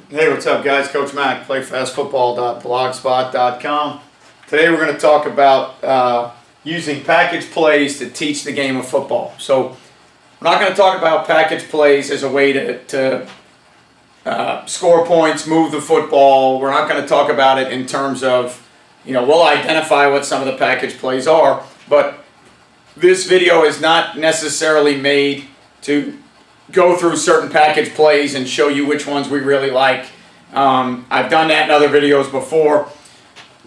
Hey, what's up, guys? Coach Mac, playfastfootball.blogspot.com. Today we're going to talk about using package plays to teach the game of football. So we're not going to talk about package plays as a way to score points, move the football. We're not going to talk about it in terms of, we'll identify what some of the package plays are, but this video is not necessarily made to go through certain package plays and show you which ones we really like. I've done that in other videos before.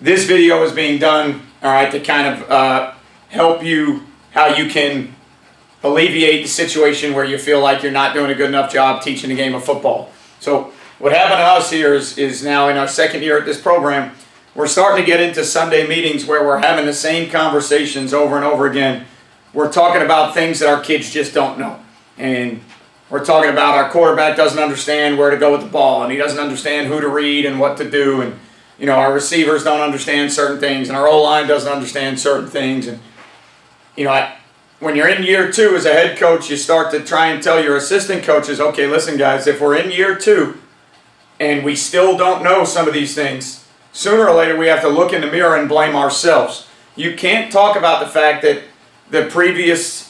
This video is being done, all right, to kind of help you how you can alleviate the situation where you feel like you're not doing a good enough job teaching the game of football. So what happened to us here is now in our second year at this program, we're starting to get into Sunday meetings where we're having the same conversations over and over again. We're talking about things that our kids just don't know. And we're talking about our quarterback doesn't understand where to go with the ball, and he doesn't understand who to read and what to do, and our receivers don't understand certain things, and our O-line doesn't understand certain things. And when you're in year two as a head coach, you start to try and tell your assistant coaches, okay, listen guys, if we're in year two and we still don't know some of these things, sooner or later we have to look in the mirror and blame ourselves. You can't talk about the fact that the previous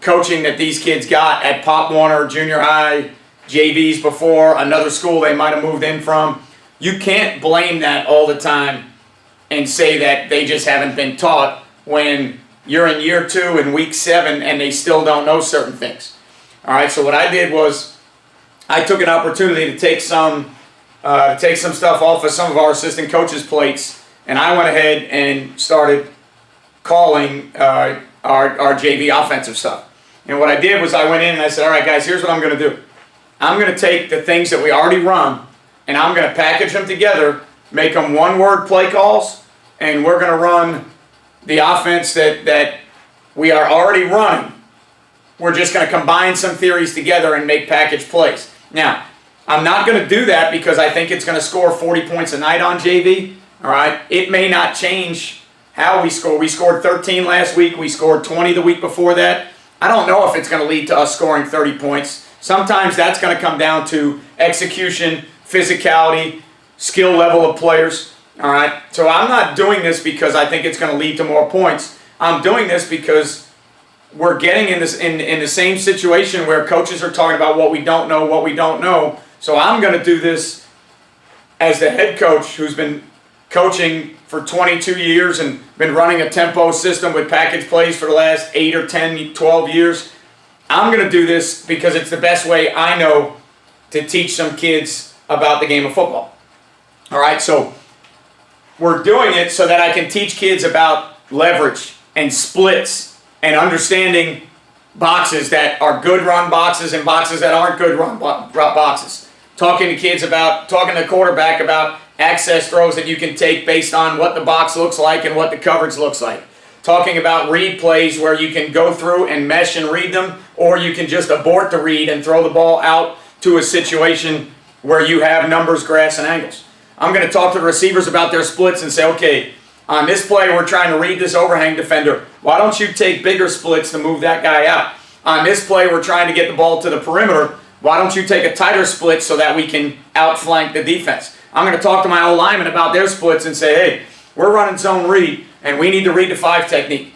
coaching that these kids got at Pop Warner, junior high, JVs before, another school they might have moved in from. You can't blame that all the time and say that they just haven't been taught when you're in year two in week 7 and they still don't know certain things. All right, so what I did was I took an opportunity to take some stuff off of some of our assistant coaches' plates, and I went ahead and started calling our JV offensive stuff. And what I did was I went in and I said, all right, guys, here's what I'm going to do. I'm going to take the things that we already run, and I'm going to package them together, make them one-word play calls, and we're going to run the offense that we are already running. We're just going to combine some theories together and make package plays. Now, I'm not going to do that because I think it's going to score 40 points a night on JV. All right? It may not change how we score. We scored 13 last week. We scored 20 the week before that. I don't know if it's going to lead to us scoring 30 points. Sometimes that's going to come down to execution, physicality, skill level of players. All right. So I'm not doing this because I think it's going to lead to more points. I'm doing this because we're getting in the same situation where coaches are talking about what we don't know. So I'm going to do this as the head coach who's been coaching for 22 years and been running a tempo system with package plays for the last 8 or 10, 12 years. I'm going to do this because it's the best way I know to teach some kids about the game of football. All right, so we're doing it so that I can teach kids about leverage and splits and understanding boxes that are good run boxes and boxes that aren't good run boxes. Talking to the quarterback about access throws that you can take based on what the box looks like and what the coverage looks like. Talking about read plays where you can go through and mesh and read them, or you can just abort the read and throw the ball out to a situation where you have numbers, graphs, and angles. I'm going to talk to the receivers about their splits and say, okay, on this play we're trying to read this overhang defender. Why don't you take bigger splits to move that guy out? On this play we're trying to get the ball to the perimeter. Why don't you take a tighter split so that we can outflank the defense? I'm going to talk to my O-lineman about their splits and say, hey, we're running zone read, and we need to read the 5 technique.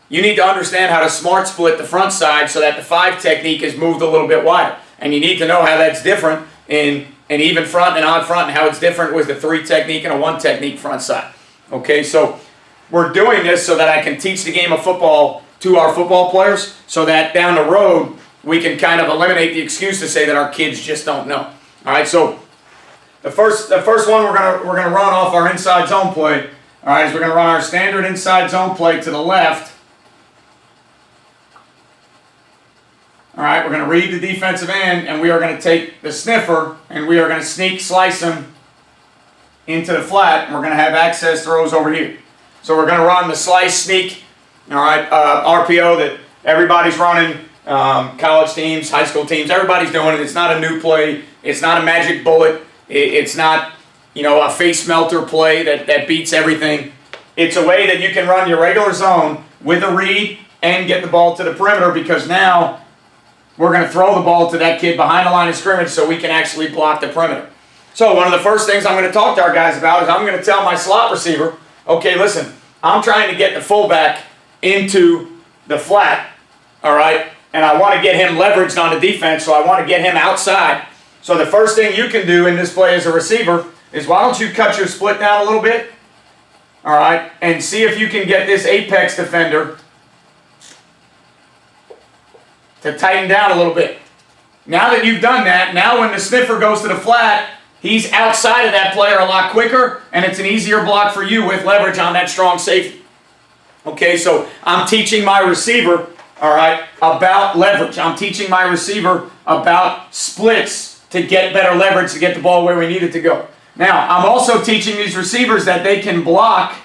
You need to understand how to smart split the front side so that the 5 technique is moved a little bit wider. And you need to know how that's different in an even front and odd front, and how it's different with the 3 technique and a 1 technique front side. Okay, so we're doing this so that I can teach the game of football to our football players so that down the road we can kind of eliminate the excuse to say that our kids just don't know. All right, so the first one we're gonna run off our inside zone play. All right, is we're gonna run our standard inside zone play to the left. All right, we're gonna read the defensive end, and we are gonna take the sniffer and we are gonna sneak slice him into the flat, and we're gonna have access throws over here. So we're gonna run the slice sneak, all right, RPO that everybody's running. College teams, high school teams, everybody's doing it. It's not a new play. It's not a magic bullet. It's not, a face melter play that beats everything. It's a way that you can run your regular zone with a read and get the ball to the perimeter, because now we're going to throw the ball to that kid behind the line of scrimmage so we can actually block the perimeter. So one of the first things I'm going to talk to our guys about is I'm going to tell my slot receiver, okay, listen, I'm trying to get the fullback into the flat, all right, and I want to get him leveraged on the defense, so I want to get him outside. So the first thing you can do in this play as a receiver is why don't you cut your split down a little bit, all right, and see if you can get this apex defender to tighten down a little bit. Now that you've done that, now when the sniffer goes to the flat, he's outside of that player a lot quicker, and it's an easier block for you with leverage on that strong safety. Okay, so I'm teaching my receiver, all right, about leverage. I'm teaching my receiver about splits to get better leverage to get the ball where we need it to go. Now, I'm also teaching these receivers that they can block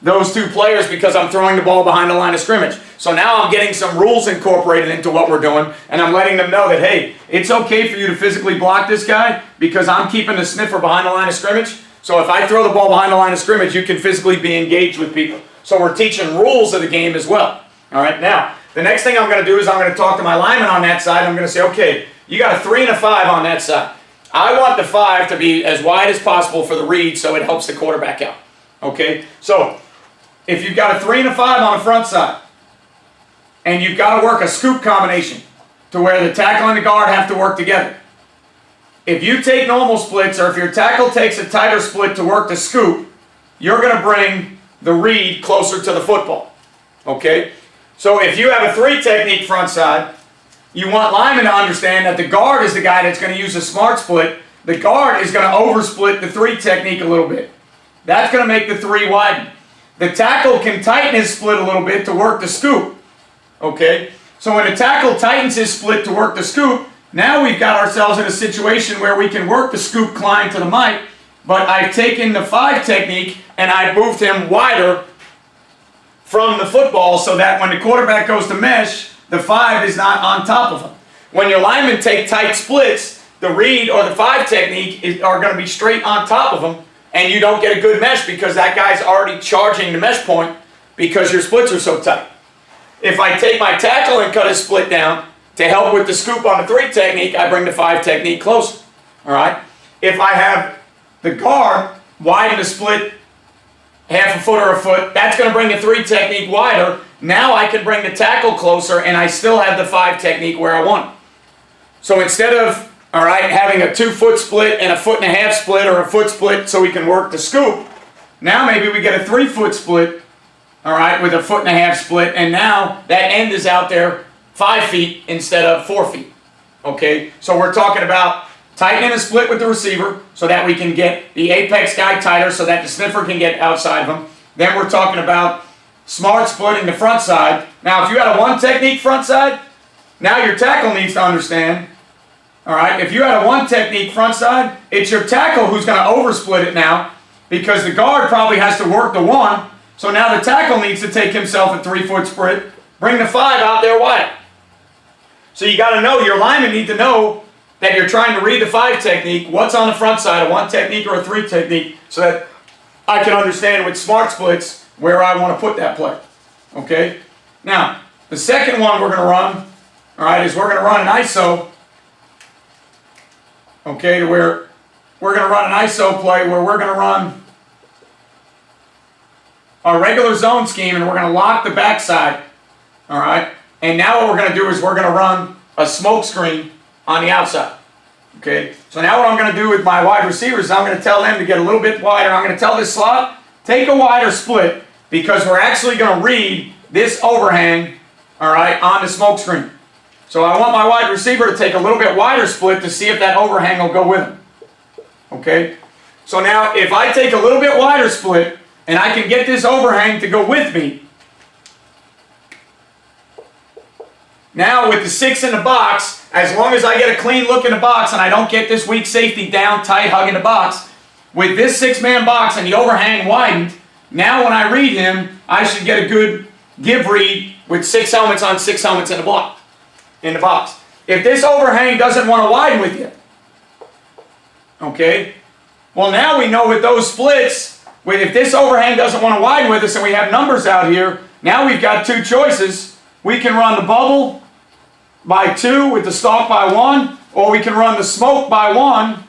those two players because I'm throwing the ball behind the line of scrimmage. So now I'm getting some rules incorporated into what we're doing, and I'm letting them know that, hey, it's okay for you to physically block this guy because I'm keeping the sniffer behind the line of scrimmage. So if I throw the ball behind the line of scrimmage, you can physically be engaged with people. So we're teaching rules of the game as well. All right, now, the next thing I'm going to do is I'm going to talk to my lineman on that side. I'm going to say, okay, you got a 3 and a 5 on that side. I want the 5 to be as wide as possible for the read so it helps the quarterback out. Okay, so if you've got a 3 and a 5 on the front side, and you've got to work a scoop combination to where the tackle and the guard have to work together. If you take normal splits, or if your tackle takes a tighter split to work the scoop, you're going to bring the read closer to the football. Okay? So if you have a 3 technique front side, you want linemen to understand that the guard is the guy that's going to use a smart split. The guard is going to oversplit the 3 technique a little bit. That's going to make the 3 widen. The tackle can tighten his split a little bit to work the scoop. Okay? So when the tackle tightens his split to work the scoop, now we've got ourselves in a situation where we can work the scoop climb to the mic, but I've taken the 5 technique and I've moved him wider from the football so that when the quarterback goes to mesh, the 5 is not on top of him. When your linemen take tight splits, the read or the 5 technique are going to be straight on top of him, and you don't get a good mesh because that guy's already charging the mesh point because your splits are so tight. If I take my tackle and cut his split down to help with the scoop on the 3 technique, I bring the 5 technique closer. All right? If I have the guard widen the split half a foot or a foot, that's going to bring the 3 technique wider. Now I can bring the tackle closer and I still have the 5 technique where I want it. So instead of, all right, having a 2-foot split and a 1.5-foot split or a foot split so we can work the scoop, now maybe we get a 3-foot split, all right, with a 1.5-foot split, and now that end is out there 5 feet instead of 4 feet. Okay, so we're talking about tightening a split with the receiver so that we can get the apex guy tighter so that the sniffer can get outside of him. Then we're talking about smart splitting the front side. Now, if you had a 1 technique front side, now your tackle needs to understand, all right, if you had a 1 technique front side, it's your tackle who's going to oversplit it now because the guard probably has to work the 1. So now the tackle needs to take himself a 3-foot split, bring the 5 out there wide. So you got to know, your linemen need to know that you're trying to read the 5 technique, what's on the front side, a 1 technique or a 3 technique, so that I can understand with smart splits where I want to put that play. Okay? Now, the second one we're going to run, all right, is we're going to run an ISO, okay, to where we're going to run an ISO play where we're going to run our regular zone scheme and we're going to lock the backside, all right? And now what we're going to do is we're going to run a smoke screen on the outside, okay? So now what I'm going to do with my wide receivers is I'm going to tell them to get a little bit wider. I'm going to tell this slot, take a wider split because we're actually going to read this overhang, all right, on the smoke screen. So I want my wide receiver to take a little bit wider split to see if that overhang will go with him, okay? So now if I take a little bit wider split and I can get this overhang to go with me, now with the 6 in the box, as long as I get a clean look in the box and I don't get this weak safety down tight hugging the box, with this 6-man box and the overhang widened, now when I read him, I should get a good give read with 6 helmets on 6 helmets in the box. If this overhang doesn't want to widen with you, okay, well now we know with those splits, if this overhang doesn't want to widen with us and we have numbers out here, now we've got 2 choices. We can run the bubble by 2 with the stalk by 1, or we can run the smoke by 1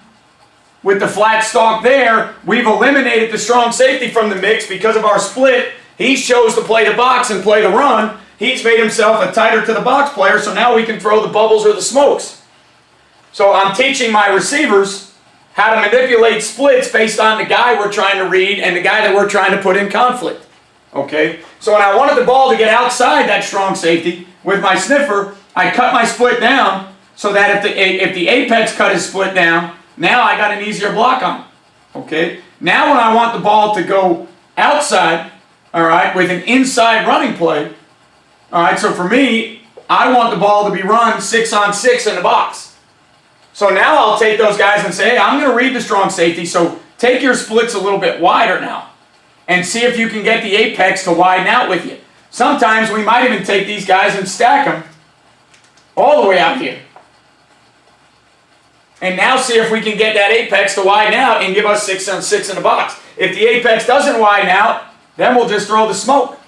with the flat stalk there. We've eliminated the strong safety from the mix because of our split. He chose to play the box and play the run. He's made himself a tighter to the box player, so now we can throw the bubbles or the smokes. So I'm teaching my receivers how to manipulate splits based on the guy we're trying to read and the guy that we're trying to put in conflict. Okay? So when I wanted the ball to get outside that strong safety with my sniffer, I cut my split down so that if the apex cut his split down, now I got an easier block on it. Okay? Now when I want the ball to go outside, all right, with an inside running play, all right, so for me, I want the ball to be run 6-on-6 in the box. So now I'll take those guys and say, hey, I'm going to read the strong safety, so take your splits a little bit wider now and see if you can get the apex to widen out with you. Sometimes we might even take these guys and stack them all the way out here. And now see if we can get that apex to widen out and give us 6-on-6 in the box. If the apex doesn't widen out, then we'll just throw the smoke.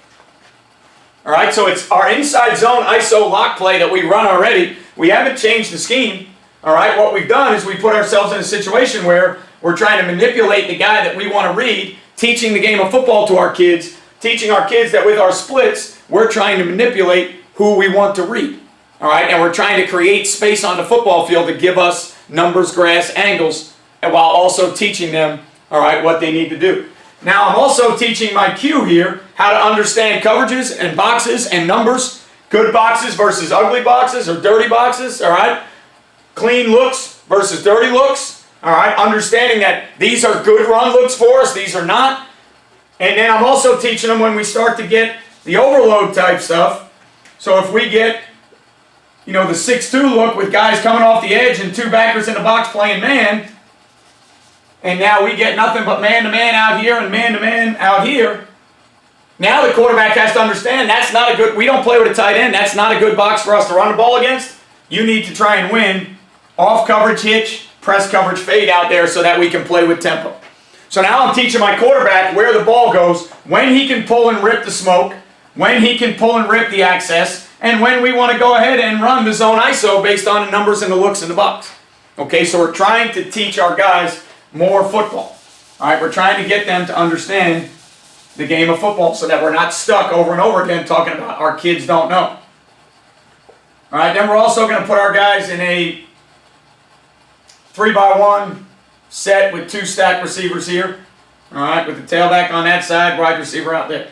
All right, so it's our inside zone ISO lock play that we run already. We haven't changed the scheme. All right, what we've done is we put ourselves in a situation where we're trying to manipulate the guy that we want to read, teaching the game of football to our kids, teaching our kids that with our splits, we're trying to manipulate who we want to read. All right, and we're trying to create space on the football field to give us numbers, grass, angles, and while also teaching them, all right, what they need to do. Now I'm also teaching my Q here how to understand coverages and boxes and numbers, good boxes versus ugly boxes or dirty boxes, all right? Clean looks versus dirty looks, all right? Understanding that these are good run looks for us, these are not. And then I'm also teaching them when we start to get the overload type stuff. So if we get, you know, the 6-2 look with guys coming off the edge and 2 backers in the box playing man, and now we get nothing but man-to-man out here and man-to-man out here. Now the quarterback has to understand that's not a good, we don't play with a tight end, that's not a good box for us to run the ball against. You need to try and win off coverage hitch, press coverage fade out there so that we can play with tempo. So now I'm teaching my quarterback where the ball goes, when he can pull and rip the smoke, when he can pull and rip the access, and when we want to go ahead and run the zone ISO based on the numbers and the looks in the box. Okay, so we're trying to teach our guys more football. All right, we're trying to get them to understand the game of football so that we're not stuck over and over again talking about our kids don't know. All right, then we're also going to put our guys in a 3-by-1 set with 2 stacked receivers here. All right, with the tailback on that side, wide receiver out there.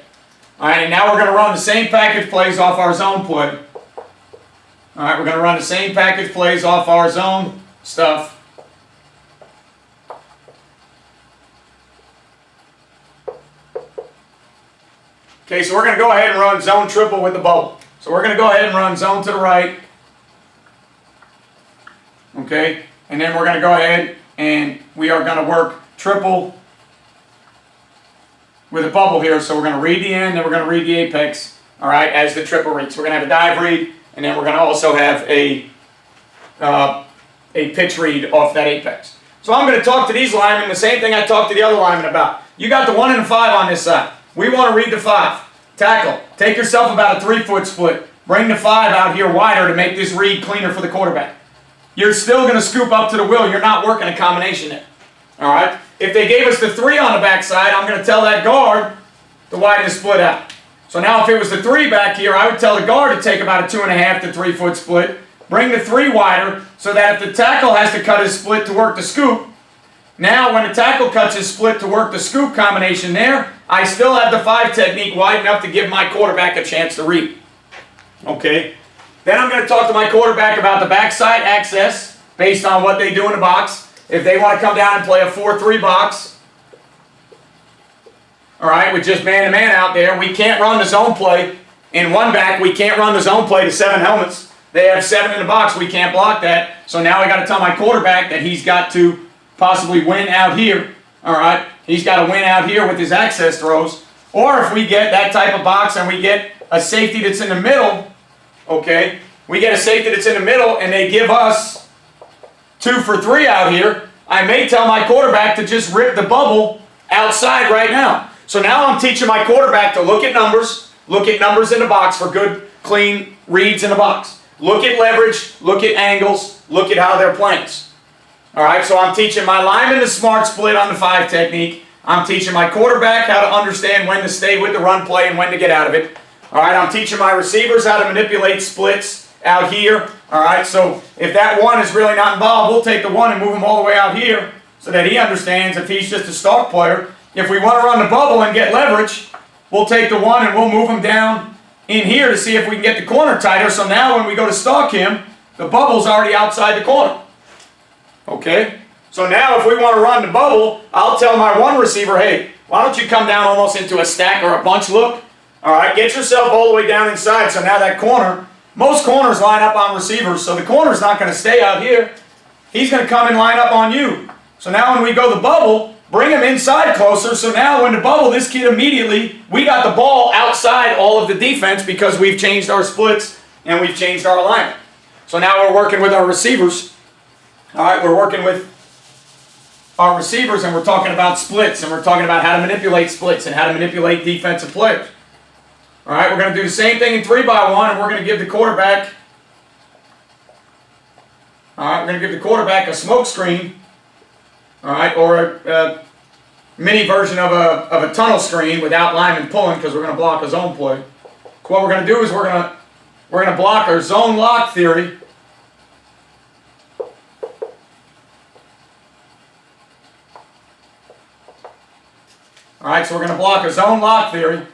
All right, and now we're going to run the same package plays off our zone play. All right, we're going to run the same package plays off our zone stuff. Okay, so we're going to go ahead and run zone triple with the bubble. So we're going to go ahead and run zone to the right. Okay, and then we're going to go ahead and we are going to work triple with a bubble here. So we're going to read the end, then we're going to read the apex, all right, as the triple read. So we're going to have a dive read, and then we're going to also have a pitch read off that apex. So I'm going to talk to these linemen the same thing I talked to the other linemen about. You got the 1 and the 5 on this side. We want to read the 5. Tackle. Take yourself about a 3-foot split. Bring the 5 out here wider to make this read cleaner for the quarterback. You're still going to scoop up to the will. You're not working a combination there. All right? If they gave us the 3 on the backside, I'm going to tell that guard to widen the split out. So now if it was the 3 back here, I would tell the guard to take about a 2.5 to 3-foot split. Bring the 3 wider so that if the tackle has to cut his split to work the scoop, now when the tackle cuts his split to work the scoop combination there, I still have the 5 technique wide enough to give my quarterback a chance to read. Okay? Then I'm going to talk to my quarterback about the backside access based on what they do in the box. If they want to come down and play a 4-3 box, all right, with just man-to-man out there, we can't run the zone play in 1 back. We can't run the zone play to 7 helmets. They have 7 in the box. We can't block that. So now I got to tell my quarterback that he's got to possibly win out here. All right, he's got to win out here with his access throws. Or if we get that type of box and we get a safety that's in the middle, okay, we get a safety that's in the middle and they give us 2 for 3 out here, I may tell my quarterback to just rip the bubble outside right now. So now I'm teaching my quarterback to look at numbers in the box for good, clean reads in the box. look at leverage, look at angles, look at how they're playing. All right, so I'm teaching my lineman the smart split on the 5 technique. I'm teaching my quarterback how to understand when to stay with the run play and when to get out of it. All right, I'm teaching my receivers how to manipulate splits out here. All right, so if that 1 is really not involved, we'll take the 1 and move him all the way out here so that he understands if he's just a stalk player. If we want to run the bubble and get leverage, we'll take the 1 and we'll move him down in here to see if we can get the corner tighter. So now when we go to stalk him, the bubble's already outside the corner. Okay? So now if we want to run the bubble, I'll tell my 1 receiver, hey, why don't you come down almost into a stack or a bunch look? All right, get yourself all the way down inside. So now that corner, most corners line up on receivers, so the corner's not going to stay out here. He's going to come and line up on you. So now when we go the bubble, bring him inside closer. So now when the bubble, this kid immediately, we got the ball outside all of the defense because we've changed our splits and we've changed our alignment. So now we're working with our receivers. All right, we're working with our receivers and we're talking about splits and we're talking about how to manipulate splits and how to manipulate defensive players. All right, we're going to do the same thing in 3x1 and we're going to give the quarterback, all right, we're going to give the quarterback a smoke screen, all right, or a mini version of a tunnel screen without lineman pulling because we're going to block a zone play. What we're going to do is we're going to block our zone lock theory. All right, so we're going to block a zone lock theory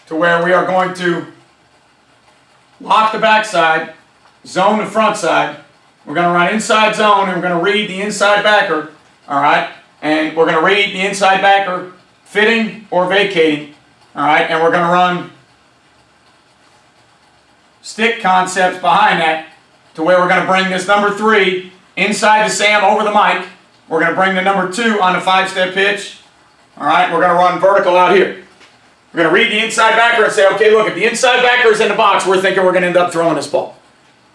to where we are going to lock the backside, zone the front side. We're going to run inside zone and we're going to read the inside backer, all right? And we're going to read the inside backer fitting or vacating, all right? And we're going to run stick concepts behind that to where we're going to bring this number 3 inside the Sam over the mic. We're going to bring the number 2 on the 5-step pitch, all right? We're going to run vertical out here. We're going to read the inside backer and say, okay, look, if the inside backer is in the box, we're thinking we're going to end up throwing this ball.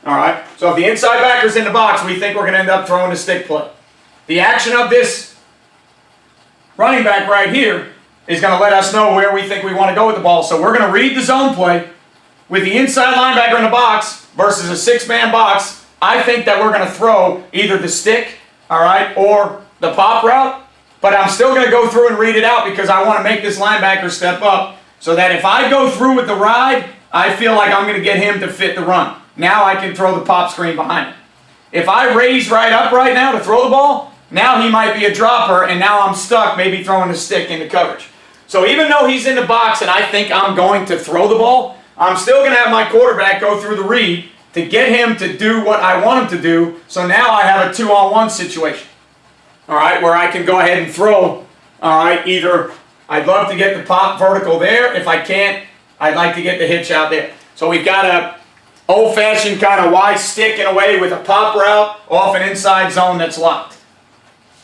All right? So if the inside backer is in the box, we think we're going to end up throwing a stick play. The action of this running back right here is going to let us know where we think we want to go with the ball. So we're going to read the zone play with the inside linebacker in the box versus a 6-man box. I think that we're going to throw either the stick, all right, or the pop route. But I'm still going to go through and read it out because I want to make this linebacker step up so that if I go through with the ride, I feel like I'm going to get him to fit the run. Now I can throw the pop screen behind it. If I raise right up right now to throw the ball, now he might be a dropper and now I'm stuck maybe throwing the stick into coverage. So even though he's in the box and I think I'm going to throw the ball, I'm still going to have my quarterback go through the read to get him to do what I want him to do. So now I have a 2-on-1 situation. All right, where I can go ahead and throw, all right, either I'd love to get the pop vertical there. If I can't, I'd like to get the hitch out there. So we've got a old-fashioned kind of Y stick in a way with a pop route off an inside zone that's locked.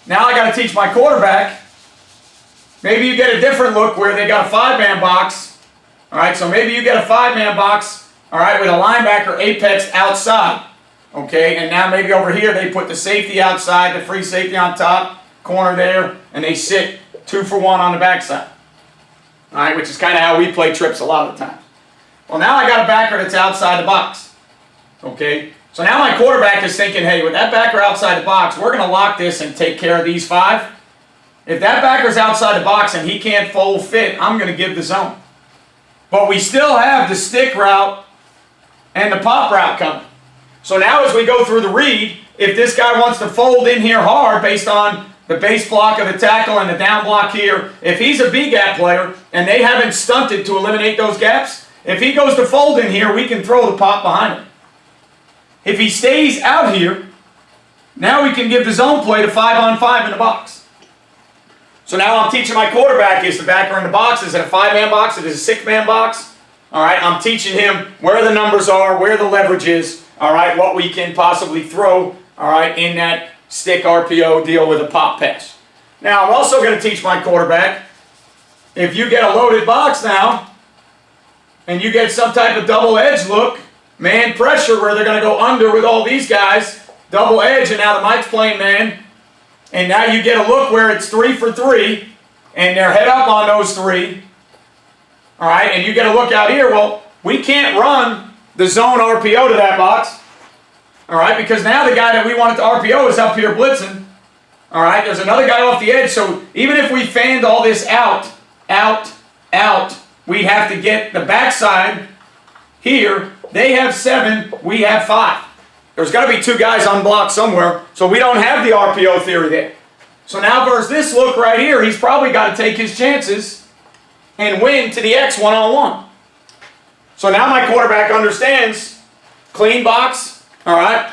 Now I got to teach my quarterback. Maybe you get a different look where they got a 5-man box. All right, so maybe you get a 5-man box, all right, with a linebacker apex outside. Okay, and now maybe over here they put the safety outside, the free safety on top, corner there, and they sit 2 for 1 on the backside. All right, which is kind of how we play trips a lot of the time. Well, now I got a backer that's outside the box. Okay, so now my quarterback is thinking, hey, with that backer outside the box, we're going to lock this and take care of these 5. If that backer's outside the box and he can't fold fit, I'm going to give the zone. But we still have the stick route and the pop route coming. So now as we go through the read, if this guy wants to fold in here hard based on the base block of the tackle and the down block here, if he's a B-gap player and they haven't stunted to eliminate those gaps, if he goes to fold in here, we can throw the pop behind him. If he stays out here, now we can give the zone play to 5-on-5 in the box. So now I'm teaching my quarterback, is the backer in the box, is it a 5-man box, is it a 6-man box? All right, I'm teaching him where the numbers are, where the leverage is, all right, what we can possibly throw, all right, in that stick RPO deal with a pop pass. Now, I'm also going to teach my quarterback, if you get a loaded box now, and you get some type of double edge look, man pressure where they're going to go under with all these guys, double edge, and now the Mike's playing man, and now you get a look where it's 3 for 3, and they're head up on those 3, all right, and you get a look out here, well, we can't run the zone RPO to that box. All right, because now the guy that we wanted to RPO is up here blitzing. All right, there's another guy off the edge. So even if we fanned all this out, we'd have to get the backside here. They have 7, we have 5. There's got to be 2 guys unblocked somewhere, so we don't have the RPO theory there. So now versus this look right here, he's probably got to take his chances and win to the X one-on-one. So now my quarterback understands clean box, all right,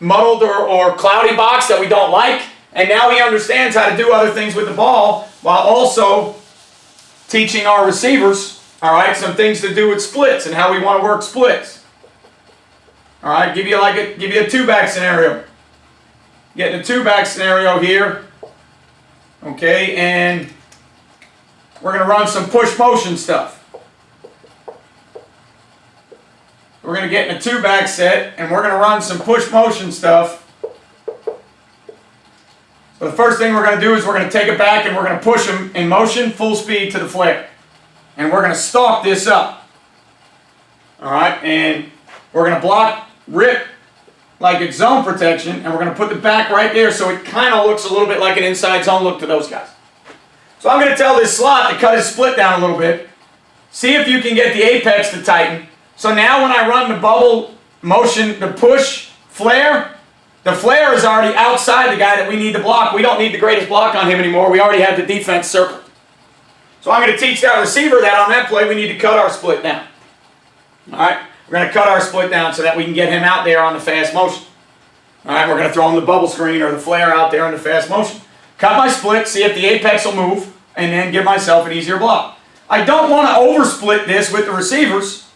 muddled or cloudy box that we don't like, and now he understands how to do other things with the ball while also teaching our receivers, all right, some things to do with splits and how we want to work splits. All right, give you a 2-back scenario. Getting a 2-back scenario here. Okay, and we're going to run some push motion stuff. We're going to get in a 2-back set, and we're going to run some push motion stuff. So the first thing we're going to do is we're going to take it back and we're going to push him in motion, full speed to the flare. And we're going to stalk this up. All right, and we're going to block, rip, like it's zone protection, and we're going to put the back right there so it kind of looks a little bit like an inside zone look to those guys. So I'm going to tell this slot to cut his split down a little bit. See if you can get the apex to tighten. So now when I run the bubble motion, the push, flare, the flare is already outside the guy that we need to block. We don't need the greatest block on him anymore. We already have the defense circled. So I'm going to teach that receiver that on that play we need to cut our split down. All right? We're going to cut our split down so that we can get him out there on the fast motion. All right, we're going to throw him the bubble screen or the flare out there in the fast motion. Cut my split, see if the apex will move, and then give myself an easier block. I don't want to oversplit this with the receivers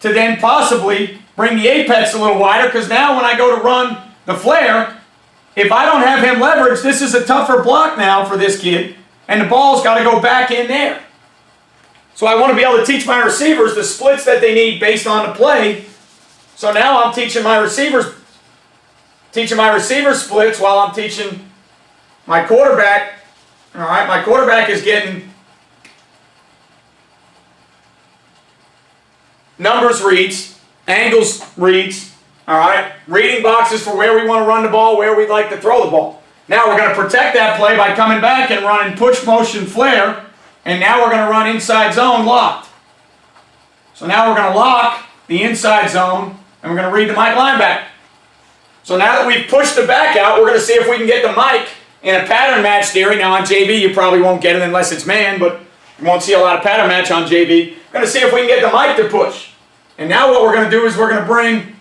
to then possibly bring the apex a little wider, because now when I go to run the flare, if I don't have him leveraged, this is a tougher block now for this kid, and the ball's got to go back in there. So I want to be able to teach my receivers the splits that they need based on the play. So now I'm teaching my receivers splits while I'm teaching my quarterback. All right, my quarterback is getting numbers reads, angles reads, all right, reading boxes for where we want to run the ball, where we'd like to throw the ball. Now we're going to protect that play by coming back and running push motion flare. And now we're going to run inside zone locked. So now we're going to lock the inside zone, and we're going to read the Mike linebacker. So now that we've pushed the back out, we're going to see if we can get the Mike in a pattern match theory. Now on JV, you probably won't get it unless it's man, but you won't see a lot of pattern match on JV. We're going to see if we can get the Mike to push. And now what we're going to do is we're going to bring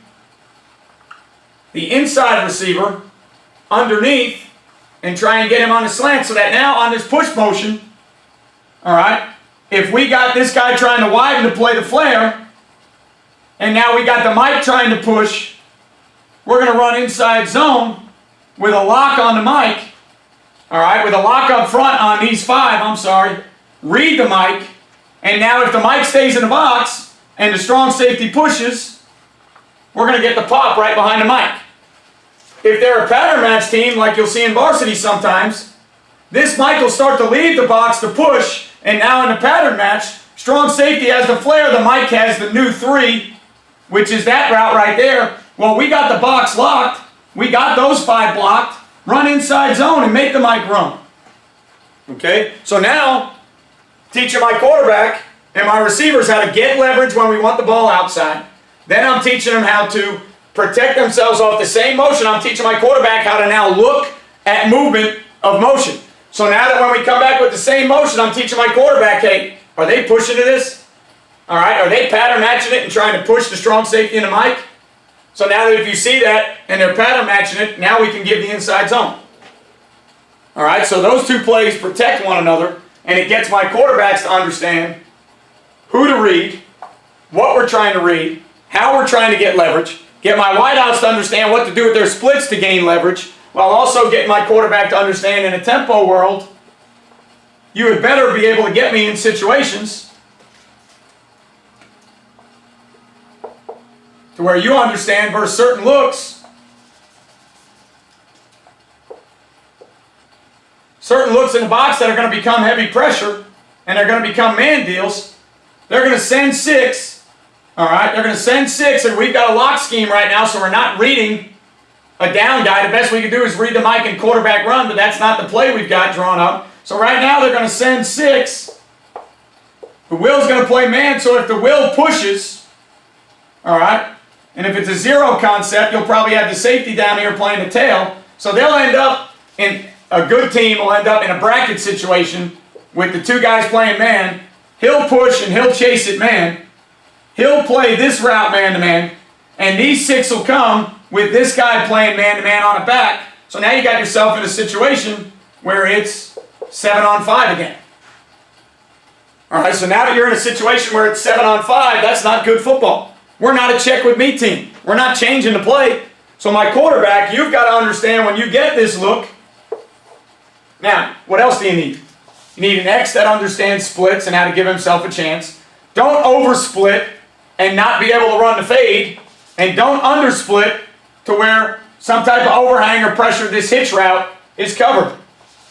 the inside receiver underneath and try and get him on the slant so that now on this push motion, all right, if we got this guy trying to widen to play the flare, and now we got the Mike trying to push, we're going to run inside zone with a lock on the Mike, all right, with a lock up front on these 5, read the Mike, and now if the Mike stays in the box and the strong safety pushes, we're going to get the pop right behind the Mike. If they're a pattern match team, like you'll see in varsity sometimes, this Mike will start to leave the box to push, and now in the pattern match, strong safety has the flare, the Mike has the new 3, which is that route right there. Well, we got the box locked, we got those 5 blocked, run inside zone and make the Mike run. Okay, so now, teaching my quarterback and my receivers how to get leverage when we want the ball outside. Then I'm teaching them how to protect themselves off the same motion. I'm teaching my quarterback how to now look at movement of motion. So now that when we come back with the same motion, I'm teaching my quarterback, hey, are they pushing to this? All right, are they pattern matching it and trying to push the strong safety into Mike? So now that if you see that and they're pattern matching it, now we can give the inside zone. All right, so those 2 plays protect one another, and it gets my quarterbacks to understand who to read, what we're trying to read, how we're trying to get leverage, get my wideouts to understand what to do with their splits to gain leverage, while also getting my quarterback to understand in a tempo world, you had better be able to get me in situations to where you understand versus certain looks in the box that are going to become heavy pressure, and they're going to become man deals, they're going to send 6. All right, they're going to send 6, and we've got a lock scheme right now, so we're not reading a down guy. The best we can do is read the Mike and quarterback run, but that's not the play we've got drawn up. So right now they're going to send 6. The Will's going to play man, so if the Will pushes, all right, and if it's a zero concept, you'll probably have the safety down here playing the tail. So they'll end up in a good team will end up in a bracket situation with the 2 guys playing man. He'll push and he'll chase it man. He'll play this route man-to-man, and these 6 will come with this guy playing man-to-man on a back. So now you got yourself in a situation where it's 7-on-5 again. All right, so now that you're in a situation where it's 7-on-5, that's not good football. We're not a check with me team. We're not changing the play. So my quarterback, you've got to understand when you get this look. Now, what else do you need? You need an X that understands splits and how to give himself a chance. Don't oversplit and not be able to run the fade. And don't undersplit to where some type of overhang or pressure this hitch route is covered.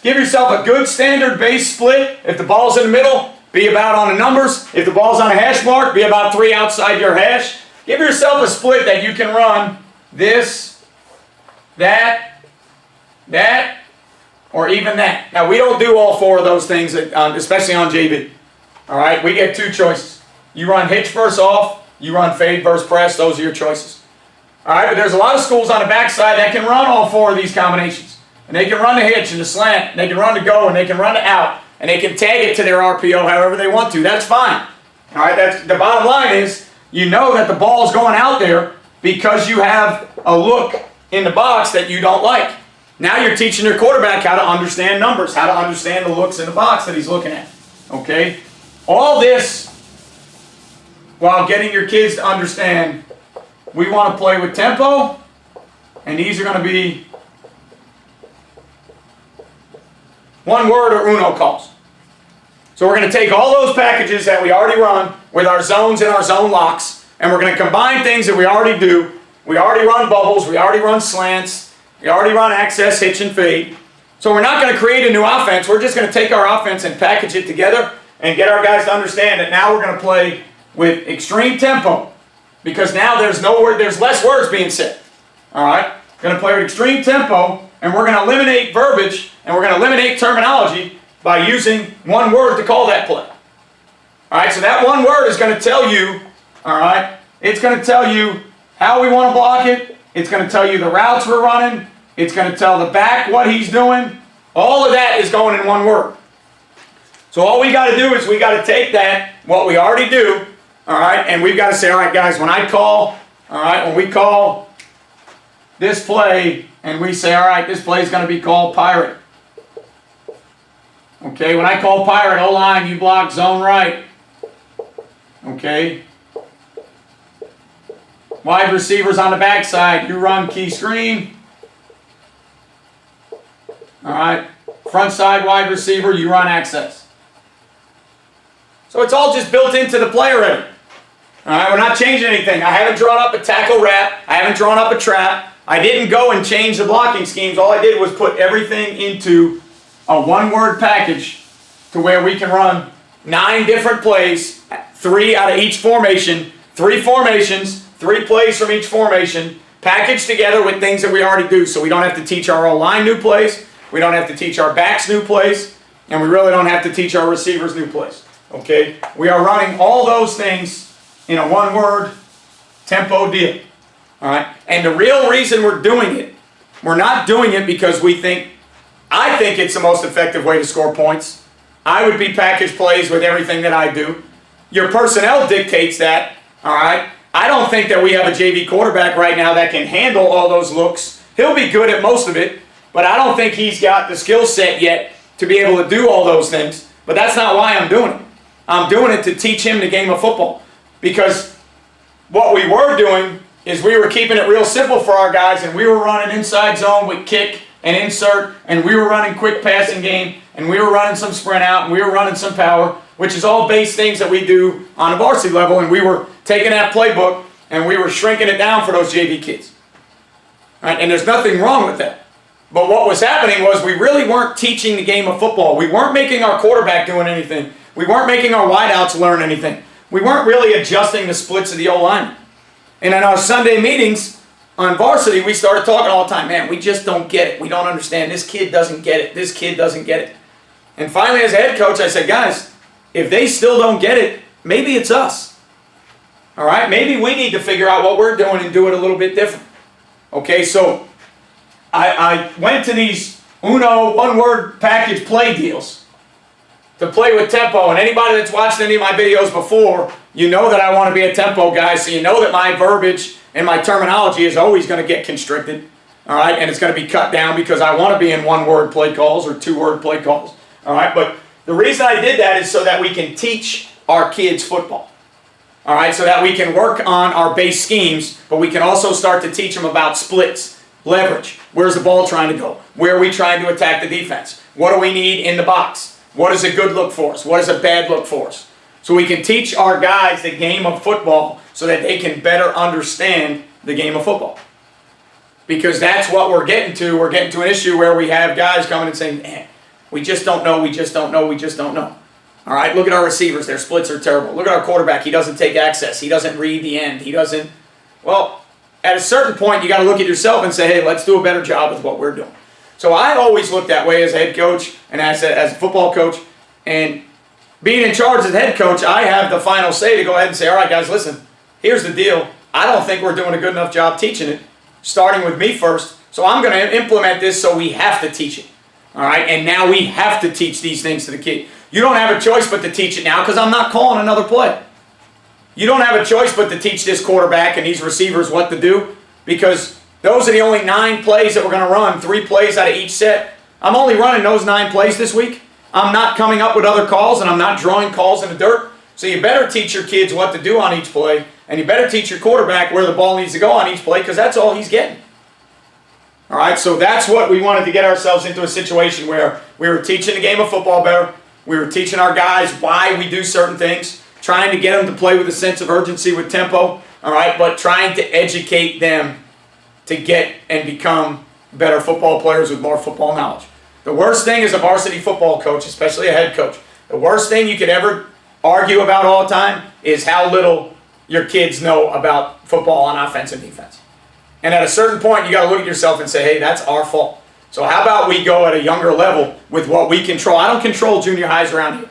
Give yourself a good standard base split. If the ball's in the middle, be about on the numbers. If the ball's on a hash mark, be about 3 outside your hash. Give yourself a split that you can run this, that, or even that. Now, we don't do all 4 of those things, especially on JV. All right, we get 2 choices. You run hitch versus off, you run fade versus press. Those are your choices. All right, but there's a lot of schools on the backside that can run all 4 of these combinations. And they can run the hitch and the slant, and they can run the go, and they can run the out, and they can tag it to their RPO however they want to. That's fine. All right, that's the bottom line is you know that the ball's going out there because you have a look in the box that you don't like. Now you're teaching your quarterback how to understand numbers, how to understand the looks in the box that he's looking at. Okay? All this while getting your kids to understand we want to play with tempo, and these are going to be one word or Uno calls. So we're going to take all those packages that we already run with our zones and our zone locks, and we're going to combine things that we already do. We already run bubbles, we already run slants, we already run access, hitch, and fade. So we're not going to create a new offense. We're just going to take our offense and package it together and get our guys to understand that now we're going to play with extreme tempo, because now there's less words being said. All right? We're going to play with extreme tempo, and we're going to eliminate verbiage, and we're going to eliminate terminology by using one word to call that play. All right? So that one word is going to tell you, all right, it's going to tell you how we want to block it. It's going to tell you the routes we're running. It's going to tell the back what he's doing. All of that is going in one word. So all we got to do is we got to take that, what we already do, all right, and we've got to say, all right, guys, when we call this play, and we say, all right, this play is going to be called pirate. Okay, when I call pirate, O-line, you block zone right. Okay. Wide receivers on the backside, you run key screen. All right. Front side wide receiver, you run access. So it's all just built into the play already. All right, we're not changing anything. I haven't drawn up a tackle wrap. I haven't drawn up a trap. I didn't go and change the blocking schemes. All I did was put everything into a one-word package to where we can run 9 different plays, 3 out of each formation, 3 formations, 3 plays from each formation, packaged together with things that we already do. So we don't have to teach our O-line new plays. We don't have to teach our backs new plays. And we really don't have to teach our receivers new plays. Okay? We are running all those things in a one-word tempo deal. All right? And the real reason we're doing it, we're not doing it because I think it's the most effective way to score points. I would be package plays with everything that I do. Your personnel dictates that. All right? I don't think that we have a JV quarterback right now that can handle all those looks. He'll be good at most of it, but I don't think he's got the skill set yet to be able to do all those things. But that's not why I'm doing it. I'm doing it to teach him the game of football. Because what we were doing is we were keeping it real simple for our guys, and we were running inside zone with kick and insert, and we were running quick passing game, and we were running some sprint out, and we were running some power, which is all base things that we do on a varsity level, and we were taking that playbook, and we were shrinking it down for those JV kids. Right? And there's nothing wrong with that. But what was happening was we really weren't teaching the game of football. We weren't making our quarterback doing anything. We weren't making our wideouts learn anything. We weren't really adjusting the splits of the O-line. And in our Sunday meetings on varsity, we started talking all the time. Man, we just don't get it. We don't understand. This kid doesn't get it. This kid doesn't get it. And finally, as a head coach, I said, guys, if they still don't get it, maybe it's us. All right? Maybe we need to figure out what we're doing and do it a little bit different. Okay, so I went to these Uno one-word package play deals to play with tempo. And anybody that's watched any of my videos before, you know that I want to be a tempo guy, so you know that my verbiage and my terminology is always going to get constricted. All right, and it's going to be cut down because I want to be in one-word play calls or two-word play calls. All right, but the reason I did that is so that we can teach our kids football. All right, so that we can work on our base schemes, but we can also start to teach them about splits, leverage. Where's the ball trying to go? Where are we trying to attack the defense? What do we need in the box? What is a good look for us? What is a bad look for us? So we can teach our guys the game of football so that they can better understand the game of football. Because that's what we're getting to. We're getting to an issue where we have guys coming and saying, man, we just don't know, we just don't know, we just don't know. All right, look at our receivers. Their splits are terrible. Look at our quarterback. He doesn't take access. He doesn't read the end. He doesn't. Well, at a certain point, you got to look at yourself and say, hey, let's do a better job with what we're doing. So I always looked that way as a head coach and as a football coach. And being in charge as head coach, I have the final say to go ahead and say, all right, guys, listen, here's the deal. I don't think we're doing a good enough job teaching it, starting with me first. So I'm going to implement this so we have to teach it. All right, and now we have to teach these things to the kid. You don't have a choice but to teach it now because I'm not calling another play. You don't have a choice but to teach this quarterback and these receivers what to do because those are the only 9 plays that we're going to run, 3 plays out of each set. I'm only running those 9 plays this week. I'm not coming up with other calls and I'm not drawing calls in the dirt. So you better teach your kids what to do on each play and you better teach your quarterback where the ball needs to go on each play because that's all he's getting. All right, so that's what we wanted to get ourselves into a situation where we were teaching the game of football better. We were teaching our guys why we do certain things, trying to get them to play with a sense of urgency, with tempo, all right, but trying to educate them to get and become better football players with more football knowledge. The worst thing as a varsity football coach, especially a head coach, the worst thing you could ever argue about all the time is how little your kids know about football on offense and defense. And at a certain point, you got to look at yourself and say, hey, that's our fault. So how about we go at a younger level with what we control? I don't control junior highs around here.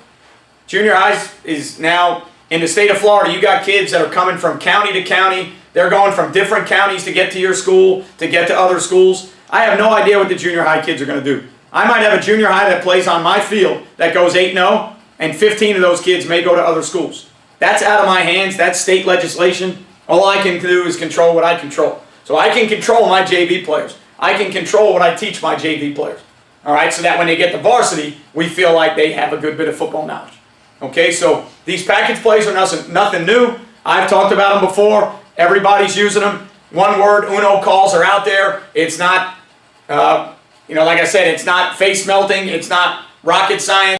Junior highs is now, in the state of Florida, you got kids that are coming from county to county. They're going from different counties to get to your school, to get to other schools. I have no idea what the junior high kids are going to do. I might have a junior high that plays on my field that goes 8-0, and 15 of those kids may go to other schools. That's out of my hands. That's state legislation. All I can do is control what I control. So I can control my JV players. I can control what I teach my JV players. All right, so that when they get to varsity, we feel like they have a good bit of football knowledge. Okay, so these package plays are nothing new. I've talked about them before. Everybody's using them. One word, Uno calls are out there. It's not, like I said, it's not face melting. It's not rocket science.